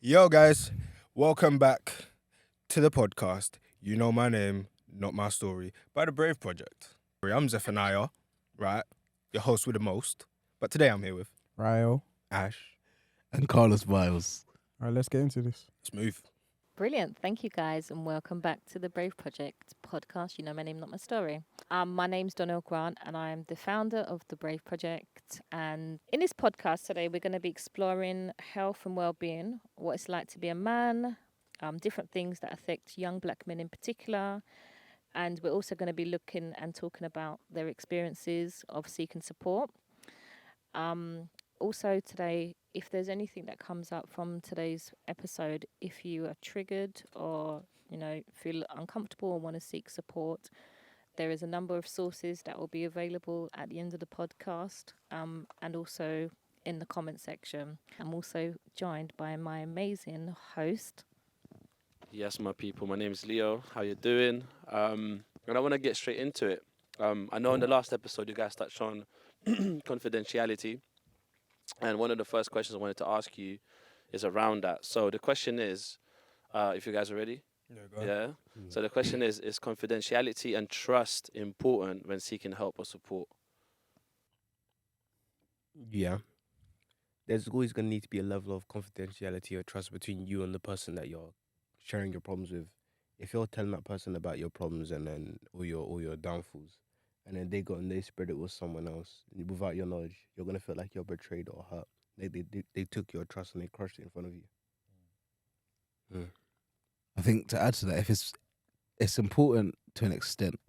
Yo, guys, welcome back to the podcast. You know my name, not my story, by the Brave Project. I'm Zephaniah, right? Your host with the most. But today I'm here with Ryo. Ash. And Carlos Miles. All right, let's get into this. Smooth. Brilliant. Thank you guys and welcome back to the Brave Project podcast. You know my name, not my story. My name's Donnell Grant and I am the founder of the Brave Project. And in this podcast today, we're going to be exploring health and well-being, what it's like to be a man, different things that affect young black men in particular. And we're also going to be looking and talking about their experiences of seeking support. Also today, if there's anything that comes up from today's episode, if you are triggered or feel uncomfortable or want to seek support, there is a number of sources that will be available at the end of the podcast, and also in the comment section. I'm also joined by my amazing host. Yes, my people. My name is Leo. How you doing? And I want to get straight into it. I know in the last episode you guys touched on confidentiality, and one of the first questions I wanted to ask you is around that. So the question is, if you guys are ready, yeah. So the question is confidentiality and trust important when seeking help or support? Yeah. There's always going to need to be a level of confidentiality or trust between you and the person that you're sharing your problems with. If you're telling that person about your problems and then all your downfalls, and then they go and they spread it with someone else without your knowledge, you're gonna feel like you're betrayed or hurt. They took your trust and they crushed it in front of you. I think to add to that, if it's important to an extent.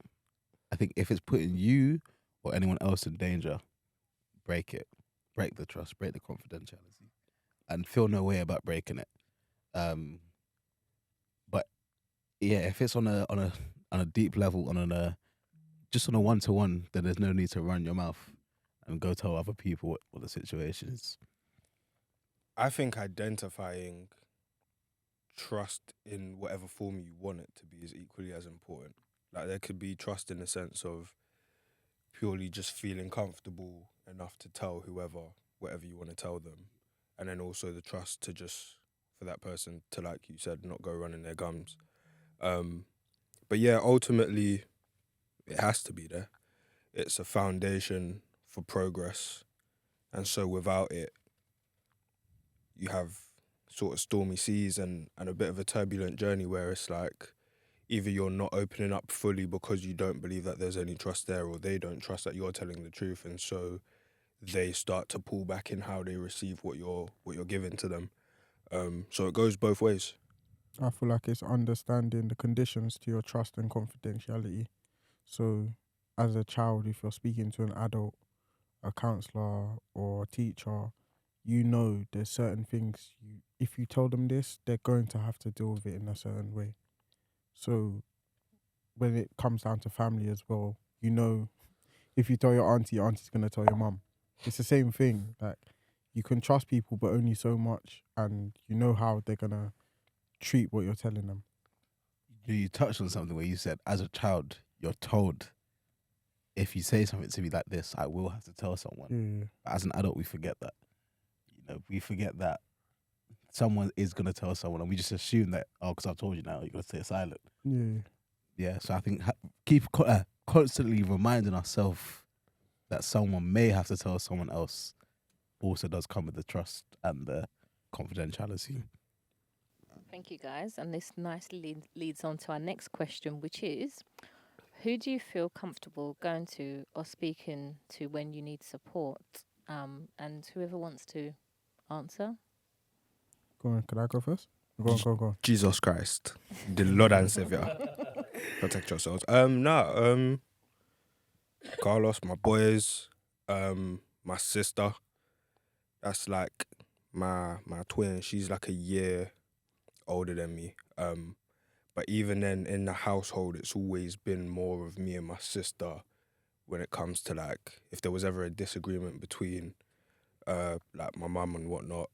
I think if it's putting you or anyone else in danger, break it. Break the trust, break the confidentiality. And feel no way about breaking it. But yeah, if it's on a deep level, just on a one-to-one, then there's no need to run your mouth and go tell other people what the situation is. I think identifying trust in whatever form you want it to be is equally as important. Like, there could be trust in the sense of purely just feeling comfortable enough to tell whoever whatever you want to tell them, and then also the trust to just for that person to, like you said, not go running their gums. But yeah, ultimately it has to be there. It's a foundation for progress, and so without it you have sort of stormy seas and a bit of a turbulent journey where it's like either you're not opening up fully because you don't believe that there's any trust there, or they don't trust that you're telling the truth, and so they start to pull back in how they receive what you're giving to them. So it goes both ways. I feel like it's understanding the conditions to your trust and confidentiality. So, as a child, if you're speaking to an adult, a counselor, or a teacher, you know there's certain things if you tell them this, they're going to have to deal with it in a certain way. So, when it comes down to family as well, you know, if you tell your auntie, your auntie's gonna tell your mum. It's the same thing. Like, you can trust people, but only so much, and you know how they're gonna treat what you're telling them. You touched on something where you said, as a child, you're told, if you say something to me like this, I will have to tell someone. Yeah. But as an adult, we forget that. We forget that someone is going to tell someone, and we just assume that, because I've told you now, you're going to stay silent. Yeah. Yeah, so I think keep constantly reminding ourselves that someone may have to tell someone else also does come with the trust and the confidentiality. Thank you guys. And this nicely leads on to our next question, which is, who do you feel comfortable going to or speaking to when you need support? And whoever wants to answer. Go on, could I go first? Go on. Jesus Christ, the Lord and Savior, protect yourselves. Carlos, my boys, my sister, that's like my twin. She's like a year older than me. But even then, in the household, it's always been more of me and my sister when it comes to, like, if there was ever a disagreement between like my mum and whatnot,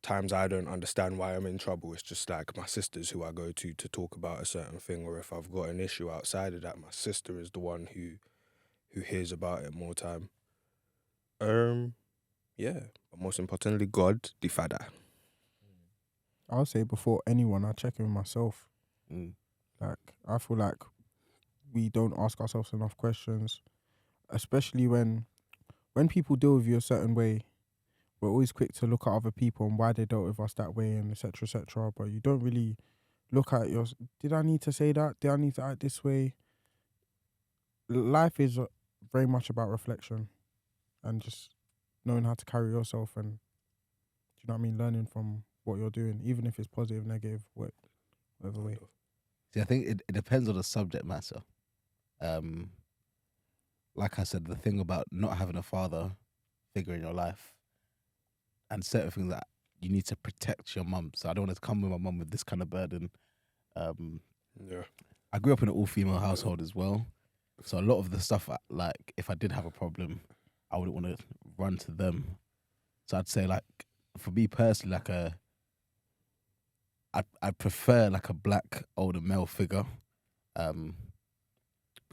times I don't understand why I'm in trouble. It's just like my sister's who I go to talk about a certain thing, or if I've got an issue outside of that, my sister is the one who hears about it more time. Yeah, but most importantly, God, the Father. I'll say before anyone, I check in with myself. Mm. Like, I feel like we don't ask ourselves enough questions, especially when people deal with you a certain way. We're always quick to look at other people and why they dealt with us that way, and etc. etc. But you don't really look at your. Did I need to say that? Did I need to act this way? Life is very much about reflection, and just knowing how to carry yourself, and do you know what I mean? Learning from what you're doing, even if it's positive, negative, whatever way. See, I think it depends on the subject matter. Like I said, the thing about not having a father figure in your life and certain things that you need to protect your mum. So I don't want to come with my mum with this kind of burden. Yeah. I grew up in an all-female household as well. So a lot of the stuff, like, if I did have a problem, I wouldn't want to run to them. So I'd say, like, for me personally, like I prefer like a black older male figure,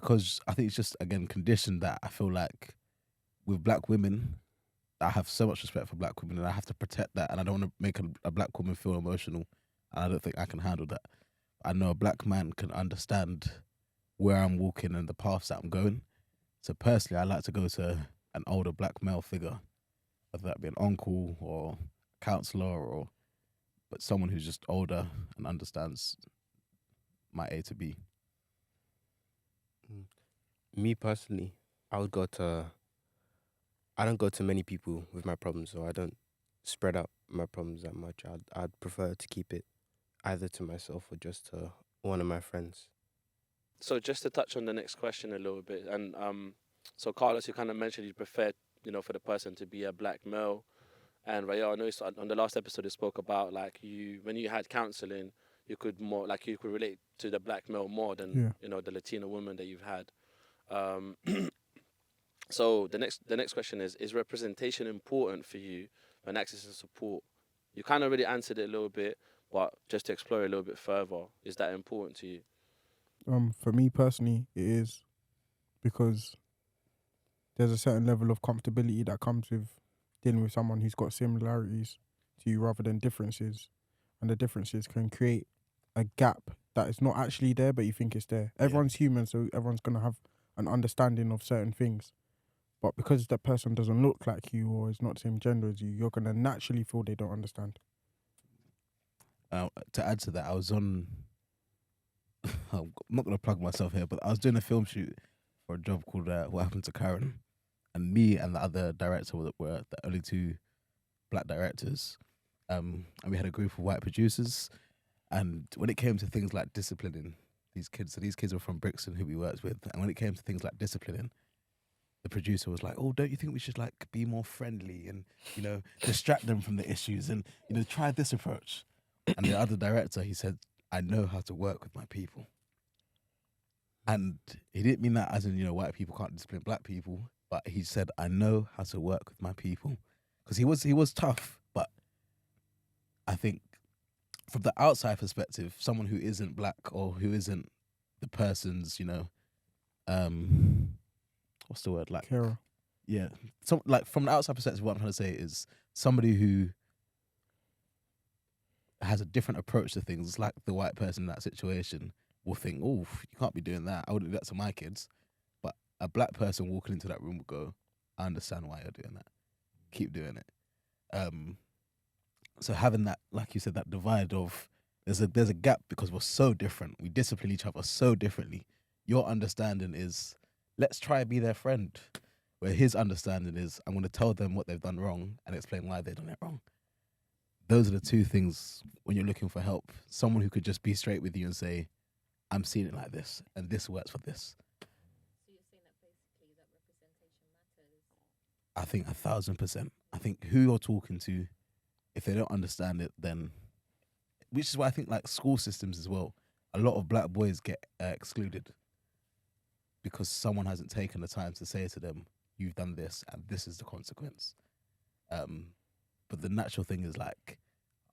because I think it's just, again, conditioned that I feel like with black women, I have so much respect for black women and I have to protect that, and I don't want to make a black woman feel emotional, and I don't think I can handle that. I know a black man can understand where I'm walking and the paths that I'm going. So personally, I like to go to an older black male figure, whether that be an uncle or counselor, but someone who's just older and understands my A to B. Me personally, I don't go to many people with my problems, so I don't spread out my problems that much. I'd prefer to keep it either to myself or just to one of my friends. So just to touch on the next question a little bit, and so Carlos, you kind of mentioned you prefer, for the person to be a black male, and Raya, I noticed on the last episode you spoke about like when you had counselling, you could relate to the black male more than the Latino woman that you've had. So the next question is representation important for you when accessing support? You kind of already answered it a little bit, but just to explore it a little bit further, is that important to you? For me personally, it is, because there's a certain level of comfortability that comes with dealing with someone who's got similarities to you rather than differences, and the differences can create a gap that is not actually there, but you think it's there. Everyone's human, so everyone's gonna have an understanding of certain things. But because that person doesn't look like you or is not the same gender as you, you're going to naturally feel they don't understand. To add to that, I was on... I'm not going to plug myself here, but I was doing a film shoot for a job called What Happened to Karen. And me and the other director were the only two black directors. And we had a group of white producers. And when it came to things like disciplining these kids, so these kids were from Brixton who we worked with, and when it came to things like disciplining, the producer was like, "Oh, don't you think we should like be more friendly and distract them from the issues and try this approach?" And the other director, he said, "I know how to work with my people," and he didn't mean that as in white people can't discipline black people, but he said, "I know how to work with my people," because he was tough, but I think from the outside perspective, someone who isn't black or who isn't the person's what's the word, like Kara. Yeah, so like from the outside perspective, what I'm trying to say is somebody who has a different approach to things, like the white person in that situation, will think, "Oh, you can't be doing that. I wouldn't do that to my kids." But a black person walking into that room will go, "I understand why you're doing that. Keep doing it." So having that, like you said, that divide of there's a gap because we're so different. We discipline each other so differently. Your understanding is, let's try and be their friend. Where his understanding is, I'm going to tell them what they've done wrong and explain why they've done it wrong. Those are the two things when you're looking for help. Someone who could just be straight with you and say, "I'm seeing it like this, and this works for this." So you're saying that basically that representation matters? I think 1,000%. I think who you're talking to, if they don't understand it, then... Which is why I think like school systems as well, a lot of black boys get excluded because someone hasn't taken the time to say to them, "You've done this and this is the consequence." But the natural thing is like,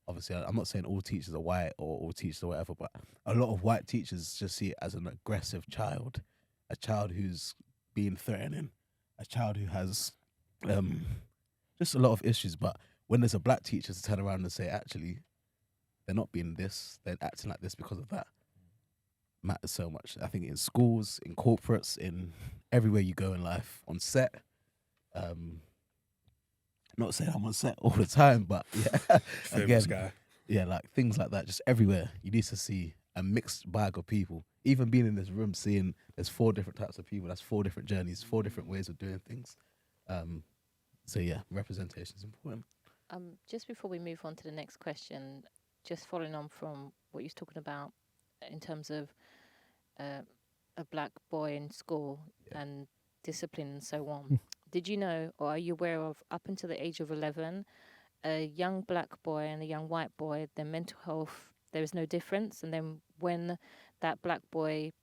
obviously I'm not saying all teachers are white or all teachers are whatever, but a lot of white teachers just see it as an aggressive child, a child who's being threatening, a child who has just a lot of issues. But when there's a black teacher to turn around and say, "Actually, they're not being this, they're acting like this because of that, matters so much. I think in schools, in corporates, in everywhere you go in life, on set. Not saying I'm on set all the time, but yeah, Famous again, guy. yeah, like things like that, just everywhere. You need to see a mixed bag of people. Even being in this room, seeing there's 4 different types of people. That's 4 different journeys, 4 different ways of doing things. So yeah, representation is important. Just before we move on to the next question, just following on from what you're talking about in terms of a black boy in school and discipline and so on. Did you know, or are you aware of, up until the age of 11, a young black boy and a young white boy, their mental health, there is no difference. And then when that black boy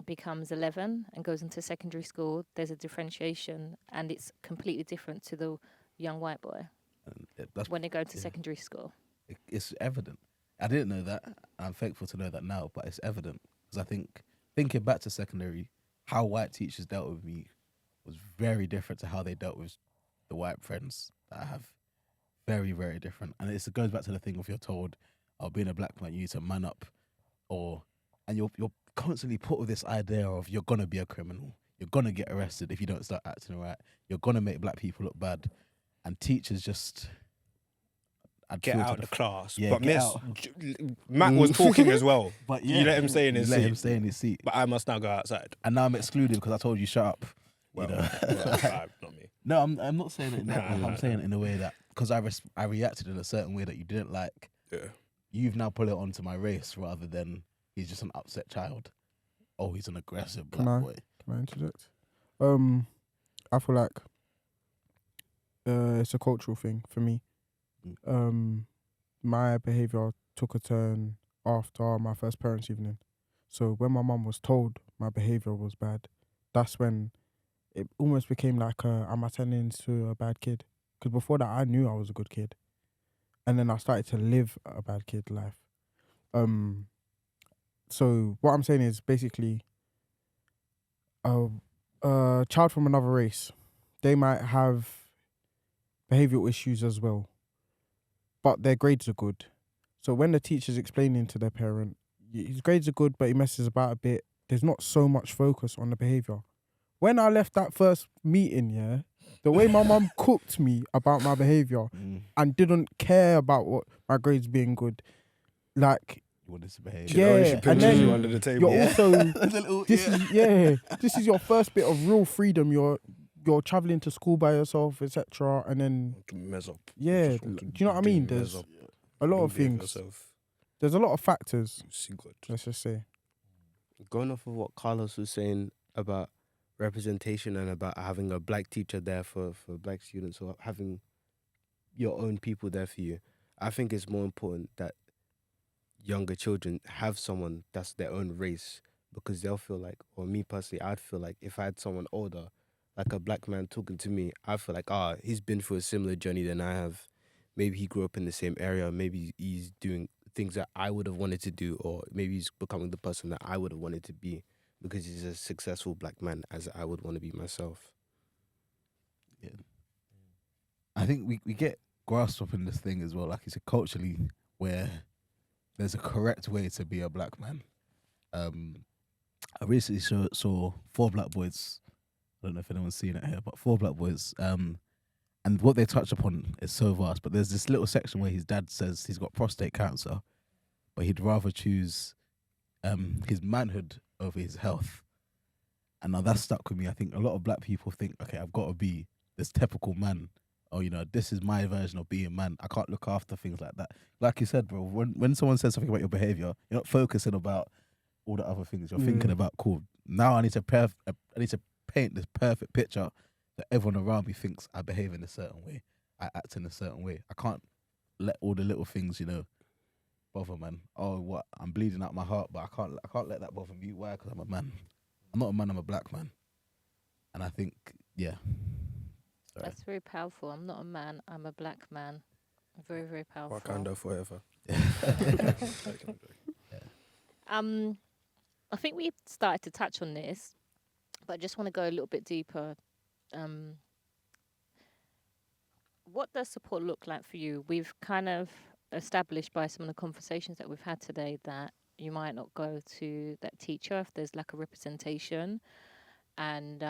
becomes 11 and goes into secondary school, there's a differentiation and it's completely different to the young white boy And that's when they go to yeah. secondary school. It's evident. I didn't know that. I'm thankful to know that now, but it's evident because I think thinking back to secondary, how white teachers dealt with me was very different to how they dealt with the white friends that I have. Very, very different. And it goes back to the thing of you're told, "Oh, being a black man, you need to man up," and you're constantly put with this idea of you're gonna be a criminal, you're gonna get arrested if you don't start acting right, you're gonna make black people look bad, and teachers just I'd Get feel to out the class. Yeah, but get Miss out. Matt was talking as well. But You let him stay in his let seat. him stay in his seat. But I must now go outside. And now I'm excluded because I told you shut up. Well, you know? not me. No, I'm not saying it in that way. I'm saying it in a way that because I reacted in a certain way that you didn't like. Yeah. You've now put it onto my race rather than he's just an upset child. Oh, he's an aggressive black boy. Can I interject? I feel like it's a cultural thing for me. My behaviour took a turn after my first parents' evening. So when my mum was told my behaviour was bad, that's when it almost became like, am I turning into a bad kid? Because before that, I knew I was a good kid. And then I started to live a bad kid life. So what I'm saying is basically a child from another race, they might have behavioural issues as well, but their grades are good. So when the teacher's explaining to their parent, his grades are good, but he messes about a bit, there's not so much focus on the behaviour. When I left that first meeting, the way my mum cooked me about my behaviour and didn't care about what my grades being good, like, You wanted to behave. She and pinches then you under the table. you're also this is your first bit of real freedom. You're traveling to school by yourself, etc. And then Mess up. yeah, Just do want to you know what I do mean? mess There's up. a lot of Don't behave things. yourself. There's a lot of factors. You see God. Let's just say. Going off of what Carlos was saying about representation and about having a black teacher there for black students or having your own people there for you, I think it's more important that younger children have someone that's their own race, because they'll feel like, or me personally, I'd feel like if I had someone older, like a black man talking to me, I feel like, he's been through a similar journey than I have. Maybe he grew up in the same area. Maybe he's doing things that I would have wanted to do, or maybe he's becoming the person that I would have wanted to be because he's a successful black man as I would want to be myself. Yeah. I think we get grasped up in this thing as well, like you said, culturally, where there's a correct way to be a black man. I recently saw 4 Black Boys. I don't know if anyone's seen it here, but 4 Black Boys. And what they touch upon is so vast, but there's this little section where his dad says he's got prostate cancer, but he'd rather choose his manhood over his health. And now that's stuck with me. I think a lot of black people think, okay, I've got to be this typical man. Or, this is my version of being man. I can't look after things like that. Like you said, bro, when someone says something about your behavior, you're not focusing about all the other things. You're thinking about, cool, now I need to paint this perfect picture that everyone around me thinks I behave in a certain way. I act in a certain way. I can't let all the little things, bother, man. Oh, what? I'm bleeding out my heart, but I can't let that bother me. Why? Because I'm a man. I'm not a man, I'm a black man. And I think, yeah. Sorry. That's very powerful. I'm not a man, I'm a black man. Very, very powerful. Wakanda forever. I think we started to touch on this, but I just want to go a little bit deeper. What does support look like for you? We've kind of established by some of the conversations that we've had today that you might not go to that teacher if there's lack of representation, and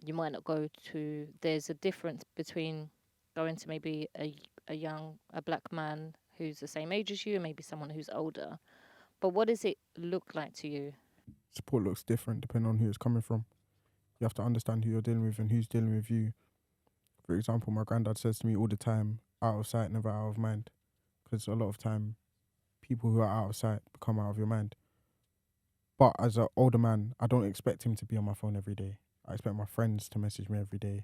you might not go to. There's a difference between going to maybe a black man who's the same age as you, and maybe someone who's older. But what does it look like to you? Support looks different depending on who it's coming from. You have to understand who you're dealing with and who's dealing with you. For example, my granddad says to me all the time, out of sight, never out of mind. Because a lot of time, people who are out of sight become out of your mind. But as an older man, I don't expect him to be on my phone every day. I expect my friends to message me every day.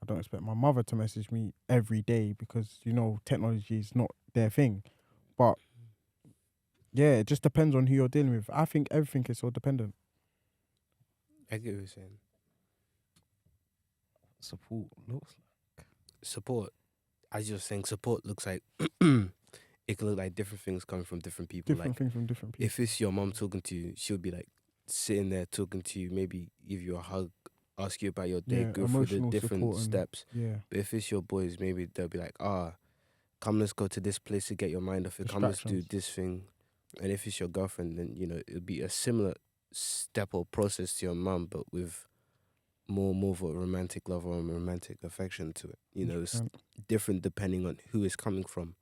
I don't expect my mother to message me every day because, you know, technology is not their thing. But yeah, it just depends on who you're dealing with. I think everything is so dependent. I get what you're saying. Support looks Support, as you're saying, support looks like it can look like different things coming from different people. Different Like things from different people. if it's your mom talking to you, she'll be like sitting there talking to you, maybe give you a hug, ask you about your day, Yeah, go through the emotional different support and- steps. Yeah. But if it's your boys, maybe they'll be like, come, let's go to this place to get your mind off it. Come, let's do Distractions. this thing. And if it's your girlfriend, then, you know, it'll be a similar step or process to your mum, but with more of a romantic love or a romantic affection to it. You know, it's 100%. different depending on who it's coming from.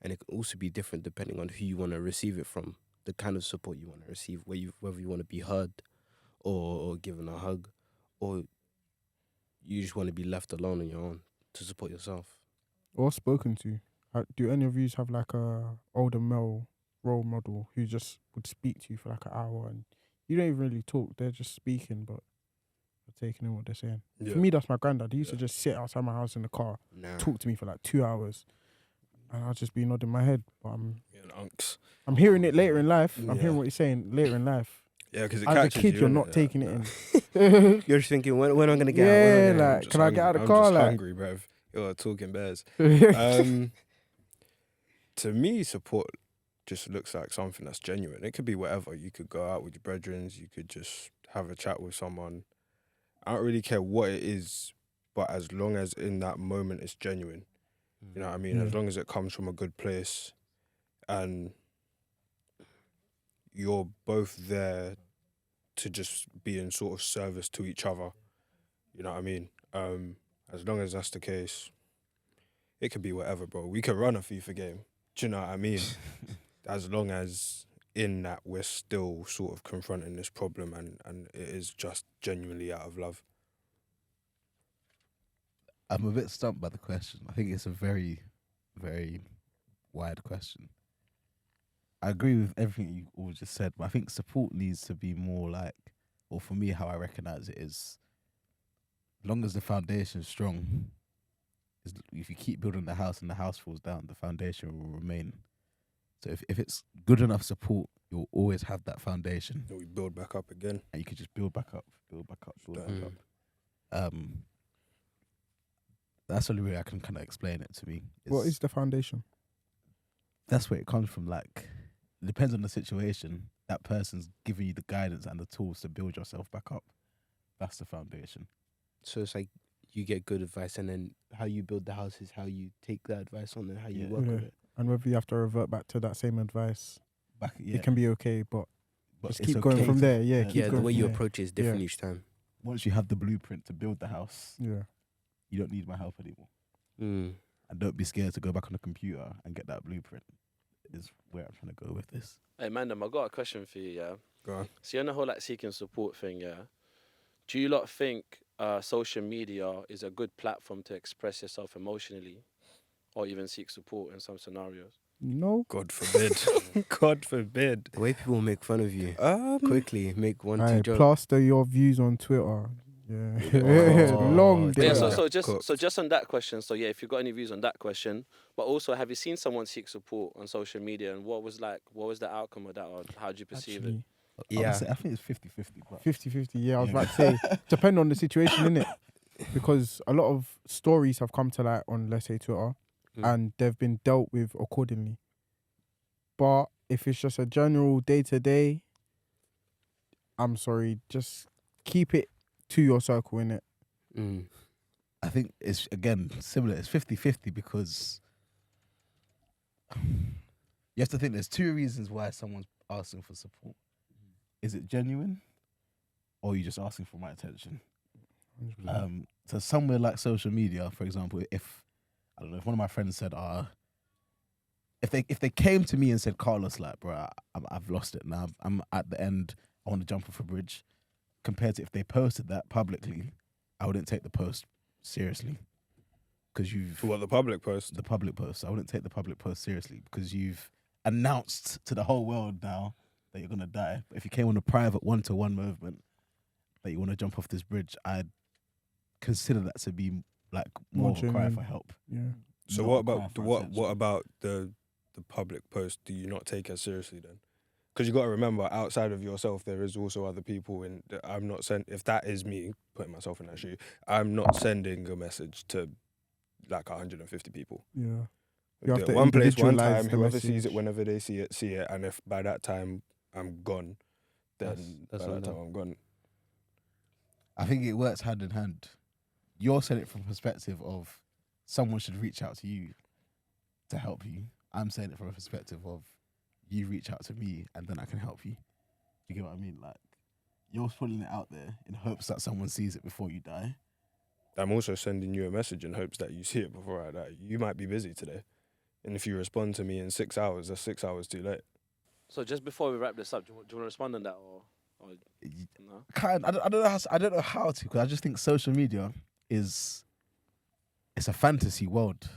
And it can also be different depending on who you want to receive it from, the kind of support you want to receive, whether you want to be heard or given a hug, or you just want to be left alone on your own to support yourself. Or spoken to. Do any of you have like a older male role model who just would speak to you for like an hour and you don't even really talk, they're just speaking but you're taking in what they're saying. Yeah. For me, that's my granddad. He used to Yeah. just sit outside my house in the car, Nah. talk to me for like 2 hours and I'll just be nodding my head. But Yeah, and unks. I'm hearing it later in life. I'm Yeah. hearing what he's saying later in life. Yeah, because As a kid, you're not taking it in. You're just thinking, when am I going to get Yeah, out? like, can I get out of the I'm car? just Like, hungry, bruv. You're talking bears. To me, support just looks like something that's genuine. It could be whatever. You could go out with your brethren. You could just have a chat with someone. I don't really care what it is, but as long as in that moment it's genuine. You know what I mean? As Yeah. long as it comes from a good place and you're both there to just be in sort of service to each other. You know what I mean? As long as that's the case, it could be whatever, bro. We could run a FIFA game. Do you know what I mean? As long as in that we're still sort of confronting this problem and it is just genuinely out of love. I'm a bit stumped by the question. I think it's a very, very wide question. I agree with everything you all just said, but I think support needs to be more like, or for me, how I recognize it is, as long as the foundation's strong, if you keep building the house and the house falls down, the foundation will remain. So if it's good enough support, you'll always have that foundation, We build back up again. and you can just build back up, build back up, build back Mm. up. That's the only way I can kind of explain it to me. what is the foundation? That's where it comes from. Like, it depends on the situation. That person's giving you the guidance and the tools to build yourself back up. That's the foundation. So it's like you get good advice, and then how you build the house is how you take that advice on and how you Yeah. work with Yeah. it. And whether you have to revert back to that same advice, Back, yeah. it can be okay, but just it's keep going okay from to- there. Yeah, Yeah, keep Yeah, going the way from you there. approach it is different Yeah. each time. Once you have the blueprint to build the house, Yeah. you don't need my help anymore. Mm. And don't be scared to go back on the computer and get that blueprint. Is where I'm trying to go with this. Hey, Mandem, I got a question for you, yeah? Go on. So you know the whole like seeking support thing, yeah? Do you lot think social media is a good platform to express yourself emotionally or even seek support in some scenarios? No. God forbid. God forbid. The way people make fun of you Um, quickly, make one, two Aye, jokes. plaster your views on Twitter. Yeah. Oh, Long But yeah, day. so just on that question, so yeah, if you've got any views on that question, but also have you seen someone seek support on social media and what was the outcome of that, or how do you perceive it? Actually, Yeah. I think it's 50-50. But 50-50, yeah, I was Yeah. about to say, depend on the situation, innit? Because a lot of stories have come to light on, let's say, Twitter, Mm. and they've been dealt with accordingly. But if it's just a general day-to-day, I'm sorry, just keep it to your circle, innit? Mm. I think it's, again, similar. It's 50-50 because you have to think there's two reasons why someone's asking for support. Is it genuine, or are you just asking for my attention? 100%. So somewhere like social media, for example, if I don't know, if one of my friends said, if they came to me and said, Carlos, like, bro, I've lost it now. I'm at the end. I want to jump off a bridge. Compared to if they posted that publicly, I wouldn't take the post seriously because you've What, the public post? the public post. I wouldn't take the public post seriously because you've announced to the whole world now that you're gonna die. But if you came on a private one-to-one movement that you want to jump off this bridge, I'd consider that to be like more More of a cry genuine. for help. Yeah. So not what a cry about for what attention. about the public post? Do you not take as seriously then? Because you got to remember, outside of yourself, there is also other people. And I'm not send. If that is me putting myself in that shoe, I'm not sending a message to like 150 people. Yeah. You have to One place, one individualize time. the Whoever sees message. it, whenever they see it. And if by that time I'm gone, then That's by on that time them. I'm gone. I think it works hand in hand. You're saying it from a perspective of someone should reach out to you to help you. I'm saying it from a perspective of you reach out to me and then I can help you. You get what I mean? Like, you're putting it out there in hopes that someone sees it before you die. I'm also sending you a message in hopes that you see it before I die. You might be busy today, and if you respond to me in 6 hours, that's 6 hours too late. So just before we wrap this up, do you want to respond on that or no? I don't know how to, because I just think social media it's a fantasy world.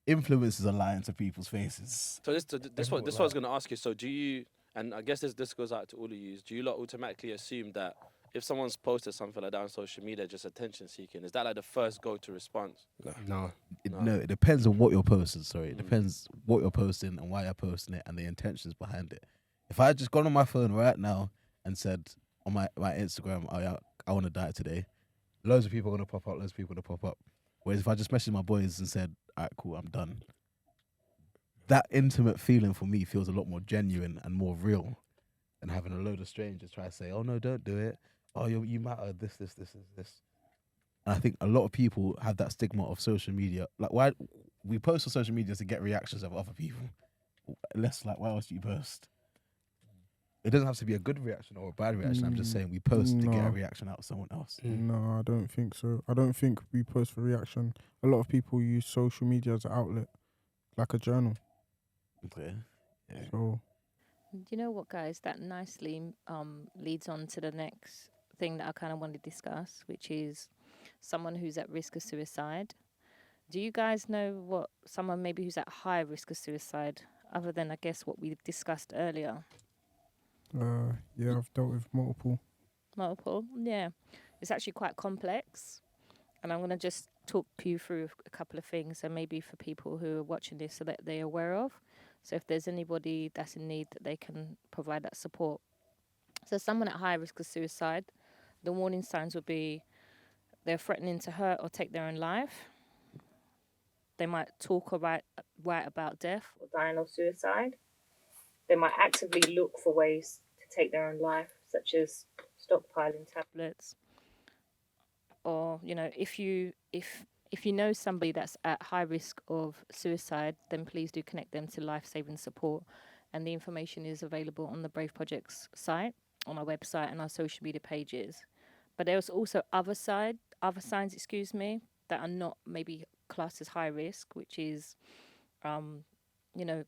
Influencers are lying to people's faces. So this what I what was going to ask you. So do you? And I guess this goes out to all of you. Do you lot automatically assume that if someone's posted something like that on social media, just attention seeking, is that like the first go-to response? No. No, it depends on what you're posting. Sorry, it Mm. depends what you're posting and why you're posting it and the intentions behind it. If I had just gone on my phone right now and said on my Instagram, oh, yeah, I want to die today, loads of people are gonna pop up. Loads of people are gonna pop up. Whereas if I just messaged my boys and said, all right, cool, I'm done, that intimate feeling for me feels a lot more genuine and more real than having a load of strangers try to say, oh no, don't do it. Oh, you matter. This. And I think a lot of people have that stigma of social media. Like, why we post on social media to get reactions of other people. Less like, why else do you post? It doesn't have to be a good reaction or a bad reaction. I'm just saying we post to get a No. reaction out of someone else. No, I don't think so. I don't think we post for reaction. A lot of people use social media as an outlet, like a journal. Okay. Yeah. So Do you know what, guys? That nicely leads on to the next thing that I kind of want to discuss, which is someone who's at risk of suicide. Do you guys know what someone maybe who's at high risk of suicide, other than I guess what we discussed earlier? yeah, I've dealt with multiple. Multiple, yeah. It's actually quite complex, and I'm gonna just talk you through a couple of things, and maybe for people who are watching this, so that they're aware of. So if there's anybody that's in need, that they can provide that support. So someone at high risk of suicide, the warning signs would be they're threatening to hurt or take their own life. They might talk or write about death or dying or suicide. They might actively look for ways to take their own life, such as stockpiling tablets. Or, you know, if you know somebody that's at high risk of suicide, then please do connect them to life-saving support. And the information is available on the Brave Project's site, on our website and our social media pages. But there's also other signs, that are not maybe classed as high risk, which is, you know,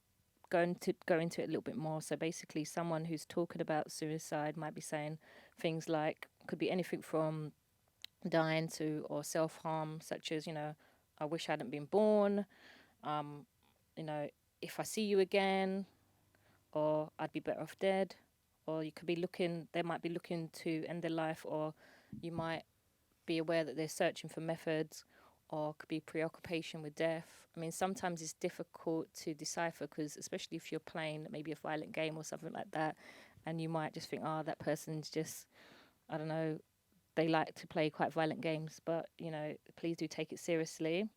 go into it a little bit more. So basically, someone who's talking about suicide might be saying things like, could be anything from dying to or self-harm, such as, you know, I wish I hadn't been born, you know, if I see you again, or I'd be better off dead. Or they might be looking to end their life, or you might be aware that they're searching for methods, or could be preoccupation with death. I mean, sometimes it's difficult to decipher, because especially if you're playing maybe a violent game or something like that, and you might just think, oh, that person's just, I don't know, they like to play quite violent games, but, you know, please do take it seriously.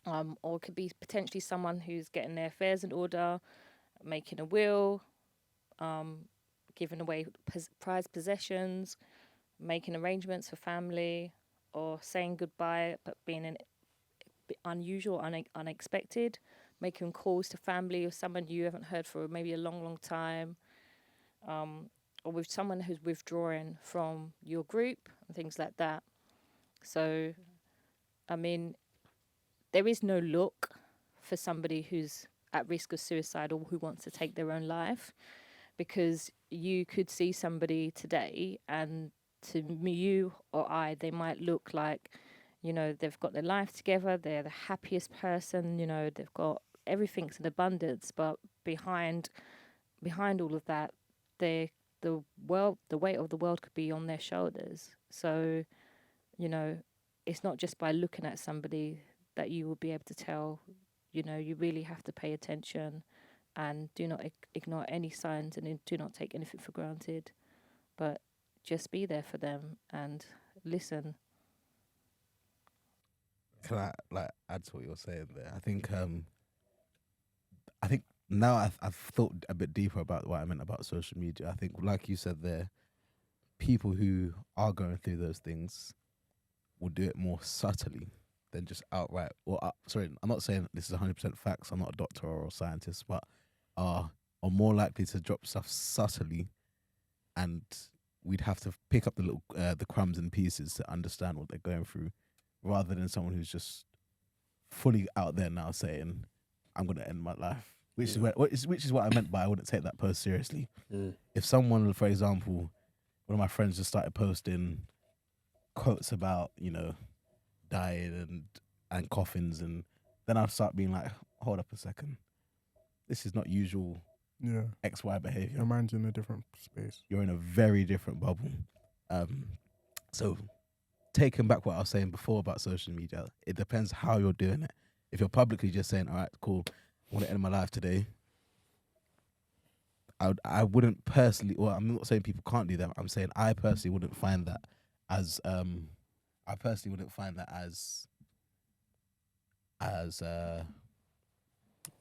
Or it could be potentially someone who's getting their affairs in order, making a will, giving away prized possessions, making arrangements for family, or saying goodbye but being unusual, unexpected, making calls to family or someone you haven't heard for maybe a long, long time, or with someone who's withdrawing from your group and things like that. So, I mean, there is no look for somebody who's at risk of suicide or who wants to take their own life, because you could see somebody today and to me, you or I, they might look like, they've got their life together, they're the happiest person, they've got everything's in abundance, but behind all of that, the weight of the world could be on their shoulders. So, it's not just by looking at somebody that you will be able to tell. You really have to pay attention and do not ignore any signs, and do not take anything for granted, but just be there for them and listen. Can I add to what you're saying there? I think now I've thought a bit deeper about what I meant about social media. I think, like you said there, people who are going through those things will do it more subtly than just outright. Well, sorry, I'm not saying this is 100% facts. I'm not a doctor or a scientist, but are more likely to drop stuff subtly, and we'd have to pick up the little the crumbs and pieces to understand what they're going through, rather than someone who's just fully out there now saying, "I'm going to end my life," which is what I meant by I wouldn't take that post seriously. If someone, for example, one of my friends just started posting quotes about dying and coffins, and then I'd start being like, hold up a second, this is not usual XY behavior. Your mind's in a different space. You're in a very different bubble. So taking back what I was saying before about social media, it depends how you're doing it. If you're publicly just saying, all right, cool, I want to end my life today, I wouldn't personally, well, I'm not saying people can't do that. I'm saying I personally wouldn't find that as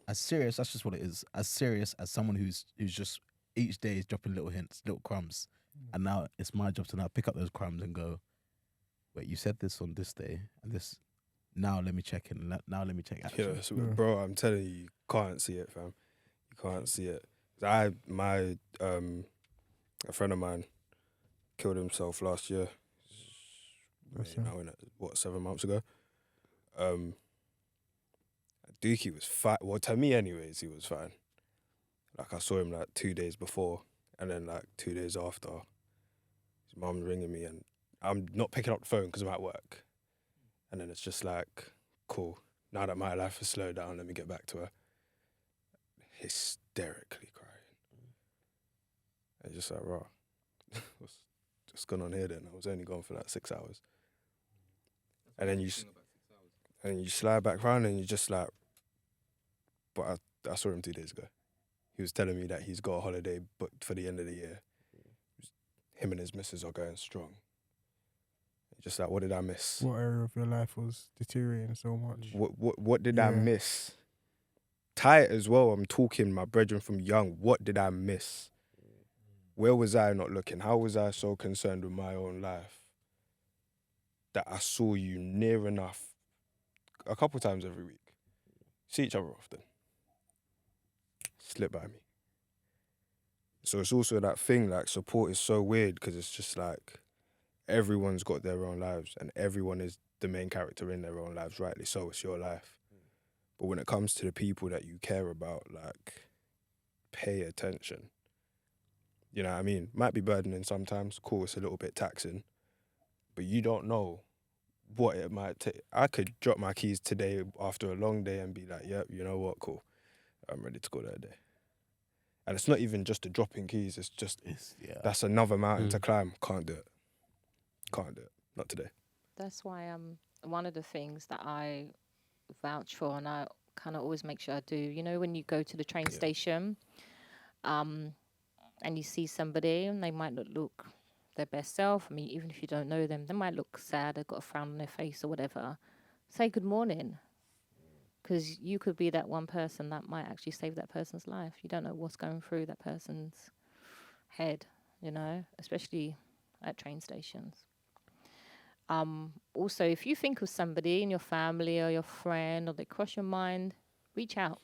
as serious. That's just what it is. As serious as someone who's just each day is dropping little hints, little crumbs, and now it's my job to now pick up those crumbs and go, wait, you said this on this day and this. Now let me check in. Now let me check action. Bro, I'm telling you can't see it, fam. You can't see it. A friend of mine killed himself last year. Now, 7 months ago. Dookie was fine. Well, to me, anyways, he was fine. Like, I saw him 2 days before, and then 2 days after, his mum's ringing me, and I'm not picking up the phone because I'm at work. And then it's just cool. Now that my life has slowed down, let me get back to her. Hysterically crying. And just raw. What's just gone on here then? I was only gone for 6 hours. And then you slide back around and you just but I saw him 2 days ago. He was telling me that he's got a holiday booked for the end of the year. Him and his missus are going strong. Just what did I miss? What area of your life was deteriorating so much? What did I miss? Tight as well. I'm talking my brethren from young. What did I miss? Where was I not looking? How was I so concerned with my own life that I saw you near enough a couple times every week? See each other often. Slip by me. So it's also that thing, support is so weird because it's just everyone's got their own lives and everyone is the main character in their own lives, rightly so, it's your life. But when it comes to the people that you care about, pay attention. You know what I mean? Might be burdening sometimes, cool, it's a little bit taxing, but you don't know what it might take. I could drop my keys today after a long day and be yep, you know what, cool, I'm ready to go that day. And it's not even just the dropping keys, it's just, that's another mountain to climb. Can't do it. Not today. That's why one of the things that I vouch for, and I kind of always make sure I do, when you go to the train station and you see somebody and they might not look their best self. I mean, even if you don't know them, they might look sad, they've got a frown on their face or whatever. Say good morning, because you could be that one person that might actually save that person's life. You don't know what's going through that person's head, especially at train stations. Also, if you think of somebody in your family or your friend or they cross your mind, reach out.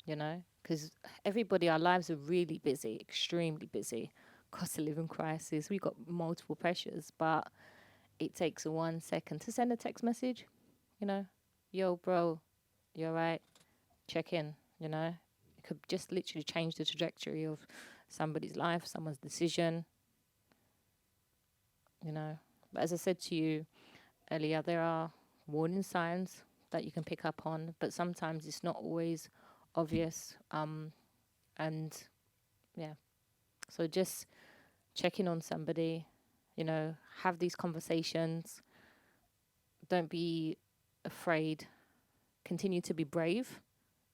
you know, because everybody, our lives are really busy, extremely busy. Cost of living crisis, we've got multiple pressures, but it takes 1 second to send a text message, you know, yo, bro, you all right? Check in, you know. It could just literally change the trajectory of somebody's life, someone's decision, you know. But as I said to you earlier, there are warning signs that you can pick up on, but sometimes it's not always obvious. And yeah, so just checking on somebody, you know, have these conversations. Don't be afraid. Continue to be brave,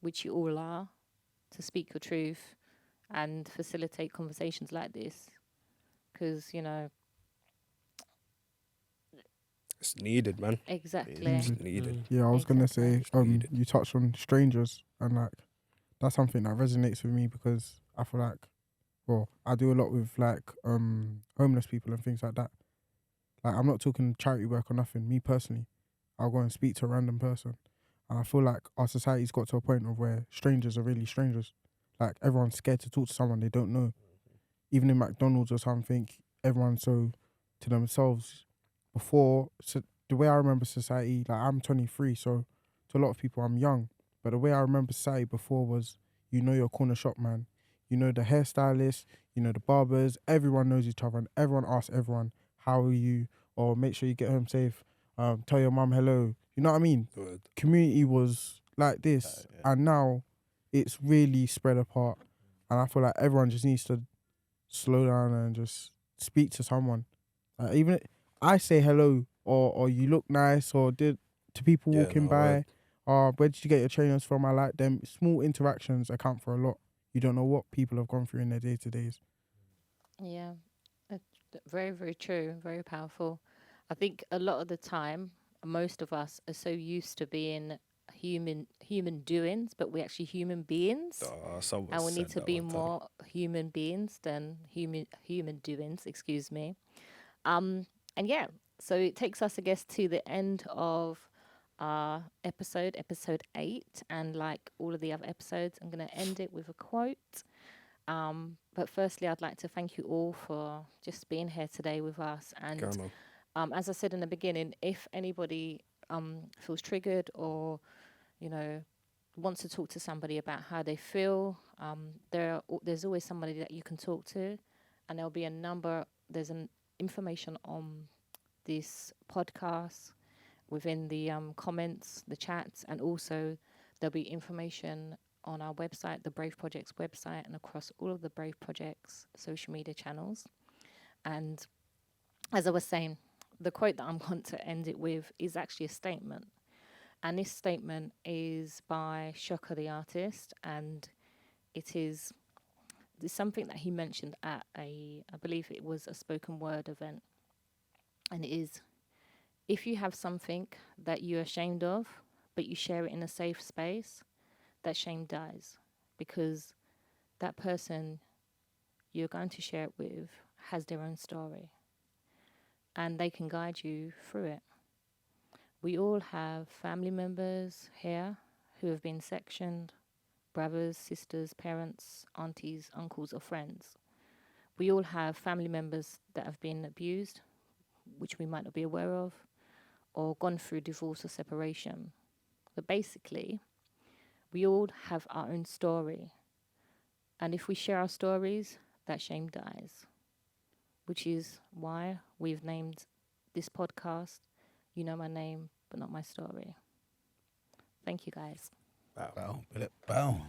which you all are, to speak your truth and facilitate conversations like this. Because, you know, It's needed, man. exactly. It's needed. Yeah, I was gonna say, Exactly. Needed. you touched on strangers, and like that's something that resonates with me because I feel like, well, I do a lot with like homeless people and things like that. Like I'm not talking charity work or nothing. Me personally, I'll go and speak to a random person, and I feel like our society's got to a point of where strangers are really strangers. Like everyone's scared to talk to someone they don't know. Even in McDonald's or something, everyone's so to themselves. Before, so the way I remember society, like I'm 23, so to a lot of people I'm young, but the way I remember society before was, you know, your corner shop man, you know, the hairstylist, you know, the barbers, everyone knows each other and everyone asks everyone, how are you? Or make sure you get home safe. Tell your mum hello. You know what I mean? Word. Community was like this, and now it's really spread apart. And I feel like everyone just needs to slow down and just speak to someone. Even I say hello or you look nice or did to people Yeah, walking no, by. Where did you get your trainers from? I like them. Small interactions account for a lot. You don't know what people have gone through in their day-to-days. Yeah, very, very true, very powerful. I think a lot of the time, most of us are so used to being human doings, but we're actually human beings, Someone and we need said to that be one time. more human beings than human doings. Excuse me. Um, and yeah, so it takes us, I guess, to the end of our episode 8, and like all of the other episodes, I'm gonna end it with a quote. But firstly, I'd like to thank you all for just being here today with us. And Come on. as I said in the beginning, if anybody feels triggered or, you know, wants to talk to somebody about how they feel, there's always somebody that you can talk to, and there'll be a number. There's an information on this podcast within the comments, the chats, and also there'll be information on our website, the Brave Project's website, and across all of the Brave Project's social media channels. And as I was saying, the quote that I'm going to end it with is actually a statement. And this statement is by Shoka the artist, and it's something that he mentioned at I believe it was a spoken word event. And it is, if you have something that you're ashamed of, but you share it in a safe space, that shame dies, because that person you're going to share it with has their own story, and they can guide you through it. We all have family members here who have been sectioned, brothers, sisters, parents, aunties, uncles, or friends. We all have family members that have been abused, which we might not be aware of, or gone through divorce or separation. But basically, we all have our own story. And if we share our stories, that shame dies, which is why we've named this podcast, You Know My Name, But Not My Story. Thank you, guys. Bow, bow.